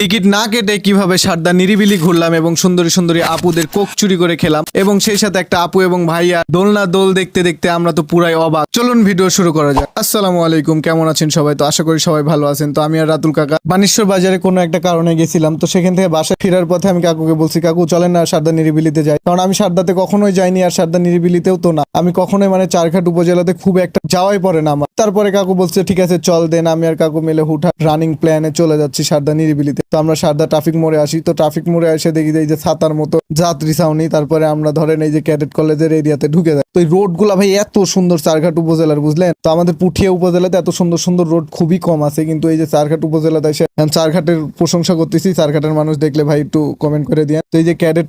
Ticket না কেটে কিভাবে সারদা নিরিবিলি ঘুরলাম এবং সুন্দরী সুন্দরী আপুদের কোক চুরি করে খেলাম এবং সেই সাথে একটা আপু এবং ভাইয়া দোলনা দোল দেখতে দেখতে আমরা তো পুরাই অবাক। চলুন ভিডিও শুরু করা যাক। আসসালামু আলাইকুম, কেমন আছেন সবাই? তো আশা করি সবাই ভালো আছেন। তো আমি আর রাতুল কাকা বানেশ্বর বাজারে কোনো একটা কারণে গেছিলাম, তো সেখান থেকে বাসা ফেরার পথে আমি কাকুকে বলছি, কাকু চলেন না সারদা নিরিবিলিতে যাই, কারণ আমি সারদাতে কখনোই যাইনি আর সারদা নিরিবিলিতেও তো না, আমি কখনোই মানে চারঘাট উপজেলাতে খুব একটা যাওয়াই পড়ে না আমার। তারপরে কাকু বলছে ঠিক আছে চল দেন, আমি আর কাকু মিলে হুঠা রানিং প্ল্যানে চলে যাচ্ছি সারদা নিরিবিলিতে। তো আমরা সারদা ট্রাফিক মোড়ে আসি, তো ট্রাফিক মোড়ে এসে দেখি যে এই যে ছাতার মতো যাত্রী ছাউনি, তারপরে আমরা ধরেন এই যে ক্যাডেট কলেজের এরিয়াতে ঢুকে যাই। তো এই রোড গুলা ভাই এত সুন্দর চারঘাট উপজেলার, বুঝলেন তো আমাদের পুঠিয়া উপজেলাতে এত সুন্দর সুন্দর রোড খুবই কম আছে, কিন্তু এই যে চারঘাট উপজেলাতে এসে চারঘাটের প্রশংসা করতেছি। চারঘাটের মানুষ দেখলে ভাই একটু কমেন্ট করে দিয়ে। তো এই যে ক্যাডেট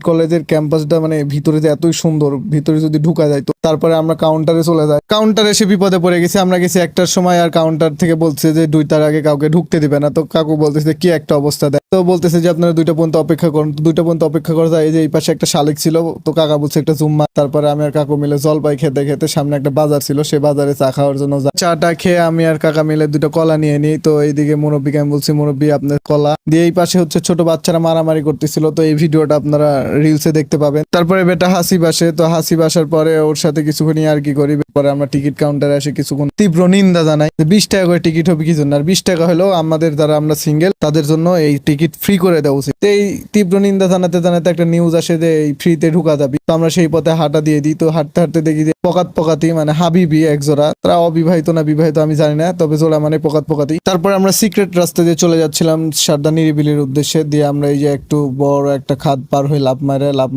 কলেজের ক্যাম্পাসটা মানে ভিতরে যে এতই সুন্দর, ভিতরে যদি ঢুকা যায় তো তারপরে আমরা কাউন্টারে চলে যাই। কাউন্টারে এসে বিপদে পড়ে গেছি, আমরা গেছি 1টার সময় আর কাউন্টার থেকে বলছে যে 2টার আগে কাউকে ঢুকতে দিবে না। তো কাকু বলতেছে কি একটা অবস্থা দেয়, তো বলতেছে যে আপনারা 2টা পর্যন্ত অপেক্ষা করুন। 2টা পর্যন্ত অপেক্ষা করা যায়। এই যে এই পাশে একটা শালিক ছিল, তো কাকা বলছে একটা জুম্মা। তারপরে আমি আর কাকু মিলে জলপাই খেতে খেতে সামনে একটা বাজার ছিল, সে বাজারে চা খাওয়ার জন্য যাই। চাটা খেয়ে আমি আর কাকা মিলে 2টা কলা নিয়ে নিই। তো এইদিকে মুরব্বীকে আমি বলছি মুরব্বী আপনার কলা দিয়ে। এই পাশে হচ্ছে ছোট বাচ্চারা মারামারি করতেছিল, তো এই ভিডিওটা আপনারা রিলসে দেখতে পাবেন। তারপরে বেটা হাসিব আসে, তো হাসিব আসার পরে ওর সাথে কিছুক্ষণ আর কি করি, পরে আমরা টিকিট কাউন্টারে এসে কিছুক্ষণ তীব্র নিন্দা জানাই। 20 টাকা করে টিকিট হবে কি জন্য, আর 20 টাকা হলো আমাদের যারা আমরা সিঙ্গেল তাদের জন্য এই টিকিট ফ্রি করে দেওয়া উচিত। তো এই তীব্র নিন্দা জানাতে জানাতে একটা নিউজ আসে যে এই ফ্রিতে ঢুকা যাবে, তো আমরা সেই পথে হাঁটা দিয়ে দিই। তো হাঁটতে হাঁটতে দেখি যে পকাতি মানে হাবিবি এক জোড়া, তারা অবিবাহিত না বিবাহিত আমি জানি না, তবে জোড়া মানে পকাতি। তারপরে আমরা সিক্রেট রাস্তা দিয়ে চলে যাচ্ছিলাম সারদা নিরিবিলির উদ্দেশ্যে। দিয়ে আমরা এই যে একটু বড় একটা খাদ পার হয়ে লাভ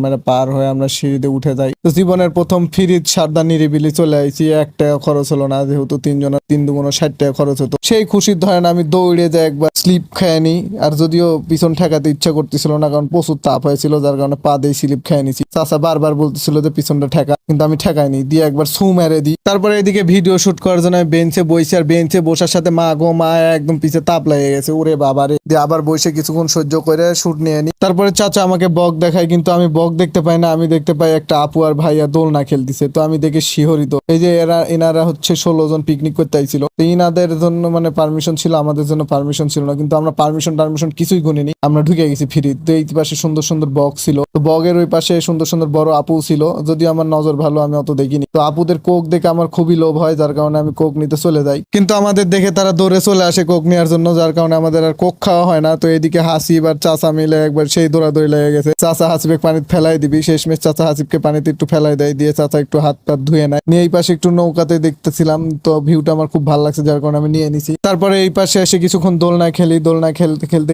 মারে পার হয়ে আমরা সিঁড়িতে উঠে যাই। তো জীবনের প্রথম ফিরিত সারদা নিরিবিলি চলে আইছি। 1 টাকা খরচ হলো না, যেহেতু 3 দুগুণ 60 টাকা খরচ হতো। সেই খুশির ধরেন আমি দৌড়ে যাই একবার স্লিপ খেয়ে নি, আর যদিও পিছন ঠেকাতে ইচ্ছা করতেছিল না, কারণ প্রচুর তাপ হয়েছিল, যার কারণে পা দিয়ে স্লিপ খেয়ে নিছি। চাচা বারবার বলতেছিল যে পিছনটা ঠেকা, কিন্তু আমি ঠেকাইনি, দিয়ে একবার ছু মেরে দিই। তারপরে এদিকে ভিডিও শুট করার জন্য আমি বেঞ্চে বইছি, আর বেঞ্চে বসার সাথে মা একদম পিছে তাপ লেগে গেছে, ওরে বাবারে। দিয়ে আবার বসে কিছুক্ষণ সহ্য করে শুট নিয়ে নি। তারপরে চাচা আমাকে বক দেখায়, কিন্তু আমি বক দেখতে পাই না, আমি দেখতে পাই একটা আপু আর ভাইয়া দোলনা খেলতেছে। তো আমি দেখে শিহরিত। এই যে এনারা হচ্ছে 16 জন পিকনিক করতে আইছিল, তো ইনাদের জন্য মানে পারমিশন ছিল, আমাদের জন্য পারমিশন ছিল না, কিন্তু আমরা পারমিশন কিছুই গুনিনি, আমরা ঢুকে গেছি ফ্রি। তো এই পাশে সুন্দর সুন্দর বক ছিল, তো বগের ওই পাশে সুন্দর সুন্দর বড় আপু ছিল, যদিও আমার নজর ভালো, আমি অত দেখিনি। তো আপুদের কোক দেখে আমার খুবই লোভ হয়, যার কারণে আমি কোক নিতে চলে যাই, কিন্তু আমাদের দেখে তারা দৌড়ে চলে আসে কোক নেওয়ার জন্য, যার কারণে আমাদের আর কোক খাওয়া হয় না। তো এদিকে হাসিব আর চাচা মিলে একবার সেই দৌড়াদৌড়ি লেগে গেছে। চাচা হাসিবকে পানিতে ফেলাই দিবি, শেষমেশ চাচা হাসিবকে পানিতে একটু ফেলাই দেয়, দিয়ে চাচা একটু হাত পা ধুয়ে নেয়। নিয়ে এই পাশে একটু নৌকাতে দেখতেছিলাম, তো ভিউটা আমার খুব ভালো লাগছে, যার কারণে আমি নিয়ে নিছি। তারপরে এই পাশে এসে কিছুক্ষণ দোলনায় খেলি, দোলনায় খেলতে খেলতে